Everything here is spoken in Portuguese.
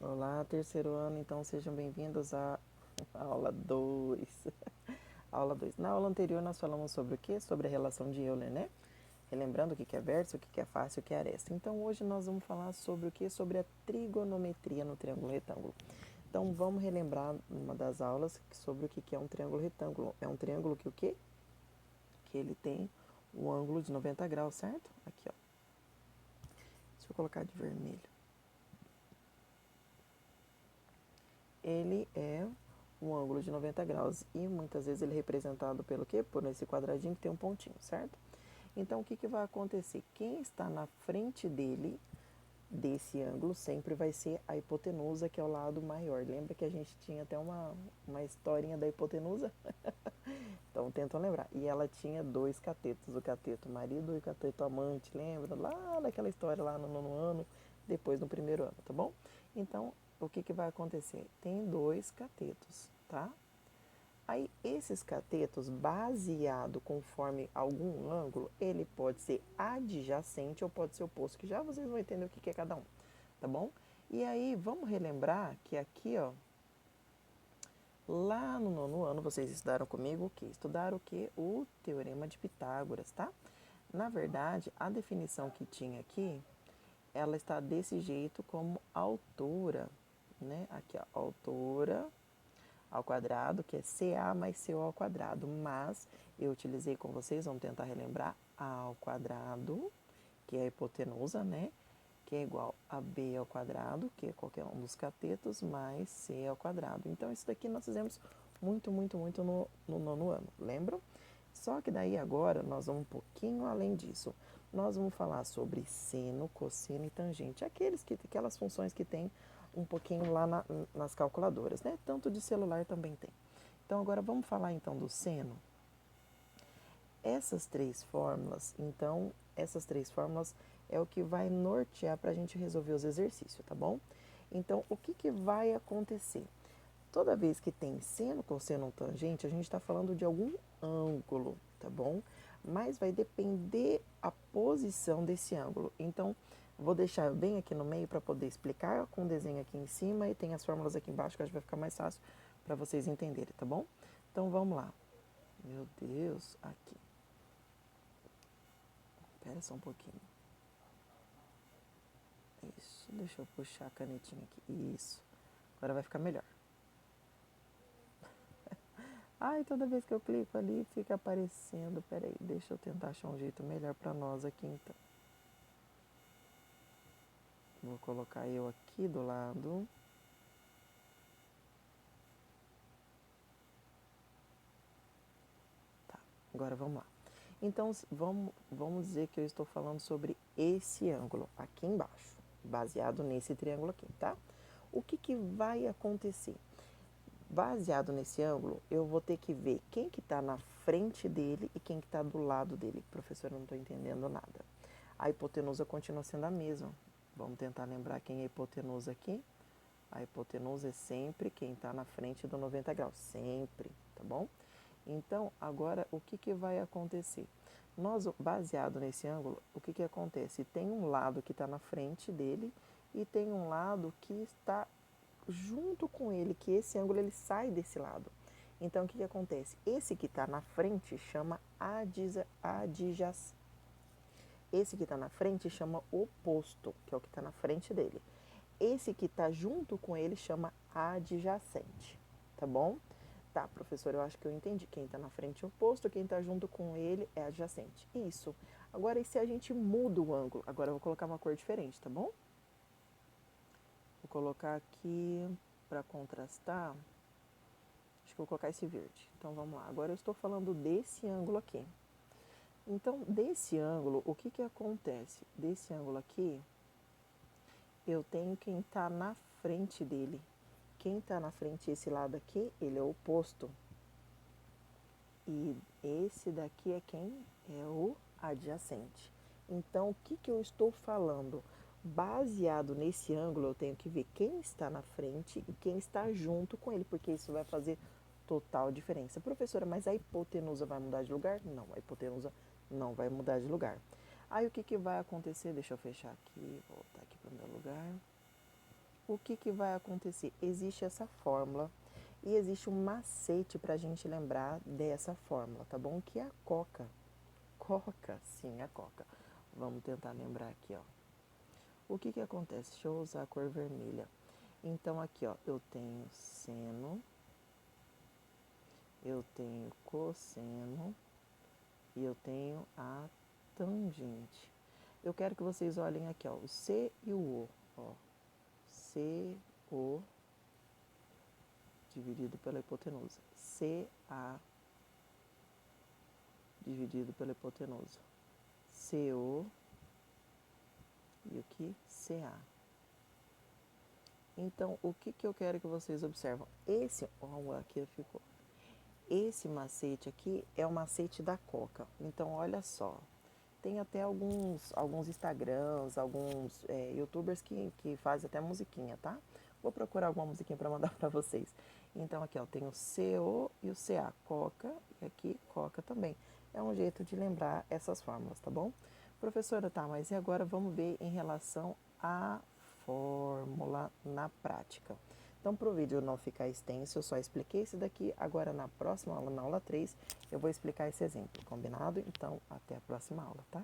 Olá, terceiro ano, então sejam bem-vindos à aula 2. Aula 2. Na aula anterior nós falamos sobre o quê? Sobre a relação de Euler, né? Relembrando o que é verso, o que é face e o que é aresta. Então hoje nós vamos falar sobre o quê? Sobre a trigonometria no triângulo retângulo. Então vamos relembrar uma das aulas sobre o que é um triângulo retângulo. É um triângulo que o quê? Que ele tem um ângulo de 90 graus, certo? Aqui, ó. Deixa eu colocar de vermelho. Ele é um ângulo de 90 graus e muitas vezes ele é representado pelo quê? Por esse quadradinho que tem um pontinho, certo? Então o que vai acontecer? Quem está na frente dele, desse ângulo, sempre vai ser a hipotenusa, que é o lado maior. Lembra que a gente tinha até uma historinha da hipotenusa? Então tentam lembrar. E ela tinha dois catetos, o cateto marido e o cateto amante, lembra? Lá naquela história lá no nono ano, depois no primeiro ano, tá bom? Então, o que vai acontecer? Tem dois catetos, tá? Aí, esses catetos, baseado conforme algum ângulo, ele pode ser adjacente ou pode ser oposto, que já vocês vão entender o que é cada um, tá bom? E aí, vamos relembrar que aqui, ó, lá no nono ano, vocês estudaram comigo o quê? Estudaram o quê? O Teorema de Pitágoras, tá? Na verdade, a definição que tinha aqui, ela está desse jeito como altura, né? Aqui, ó, altura ao quadrado, que é CA mais CO ao quadrado. Mas eu utilizei com vocês, vamos tentar relembrar, A ao quadrado, que é a hipotenusa, né? Que é igual a B ao quadrado, que é qualquer um dos catetos, mais C ao quadrado. Então, isso daqui nós fizemos muito no nono ano, lembram? Só que daí agora nós vamos um pouquinho além disso. Nós vamos falar sobre seno, cosseno e tangente. Aquelas funções que tem um pouquinho lá nas calculadoras, né? Tanto de celular também tem. Então agora vamos falar então do seno. Essas três fórmulas é o que vai nortear para a gente resolver os exercícios, tá bom? Então, o que vai acontecer? Toda vez que tem seno, cosseno ou tangente, a gente está falando de algum ângulo, tá bom? Mas vai depender a posição desse ângulo. Então, vou deixar bem aqui no meio para poder explicar com o desenho aqui em cima e tem as fórmulas aqui embaixo que acho que vai ficar mais fácil para vocês entenderem, tá bom? Então, vamos lá. Meu Deus, aqui. Espera só um pouquinho. Isso, deixa eu puxar a canetinha aqui. Isso. Agora vai ficar melhor. Ai, toda vez que eu clico ali fica aparecendo. Peraí, deixa eu tentar achar um jeito melhor para nós aqui então. Vou colocar eu aqui do lado. Tá, agora vamos lá. Então, vamos dizer que eu estou falando sobre esse ângulo aqui embaixo, baseado nesse triângulo aqui, tá? O que vai acontecer? Baseado nesse ângulo, eu vou ter que ver quem que está na frente dele e quem que está do lado dele. Professor, eu não estou entendendo nada. A hipotenusa continua sendo a mesma. Vamos tentar lembrar quem é a hipotenusa aqui. A hipotenusa é sempre quem está na frente do 90 graus, sempre, tá bom? Então, agora, o que vai acontecer? Nós, baseado nesse ângulo, o que acontece? Tem um lado que está na frente dele e tem um lado que está junto com ele, que esse ângulo ele sai desse lado. Então, o que acontece? Esse que está na frente chama adjacente. Esse que está na frente chama oposto, que é o que está na frente dele. Esse que está junto com ele chama adjacente, tá bom? Tá, professor, eu acho que eu entendi. Quem está na frente é oposto, quem está junto com ele é adjacente. Isso. Agora, e se a gente muda o ângulo? Agora eu vou colocar uma cor diferente, tá bom? Vou colocar aqui para contrastar. Acho que eu vou colocar esse verde. Então vamos lá. Agora eu estou falando desse ângulo aqui. Então, desse ângulo, o que acontece? Desse ângulo aqui, eu tenho quem está na frente dele. Quem está na frente, esse lado aqui, ele é o oposto. E esse daqui é quem? É o adjacente. Então, o que eu estou falando? Baseado nesse ângulo, eu tenho que ver quem está na frente e quem está junto com ele, porque isso vai fazer total diferença. Professora, mas a hipotenusa vai mudar de lugar? Não, a hipotenusa não vai mudar de lugar. Aí o que vai acontecer? Deixa eu fechar aqui, voltar aqui para o meu lugar. o que, que vai acontecer? Existe essa fórmula e existe um macete para a gente lembrar dessa fórmula, tá bom? Que é a coca. Coca, sim, a coca. Vamos tentar lembrar aqui, ó. O que que acontece? Deixa eu usar a cor vermelha. Então, aqui, ó, eu tenho seno, eu tenho cosseno e eu tenho a tangente. Eu quero que vocês olhem aqui, ó, o C e o O, ó. CO dividido pela hipotenusa. CA dividido pela hipotenusa. CO e aqui CA. Então, o que, que eu quero que vocês observam? Aqui ficou. Esse macete aqui é o macete da coca. Então, olha só. Tem até alguns Instagrams, alguns YouTubers que fazem até musiquinha, tá? Vou procurar alguma musiquinha para mandar para vocês. Então, aqui, ó, tem o CO e o CA, coca, e aqui coca também. É um jeito de lembrar essas fórmulas, tá bom? Professora, tá, mas e agora vamos ver em relação à fórmula na prática. Então, para o vídeo não ficar extenso, eu só expliquei esse daqui. Agora, na próxima aula, na aula 3, eu vou explicar esse exemplo, combinado? Então, até a próxima aula, tá?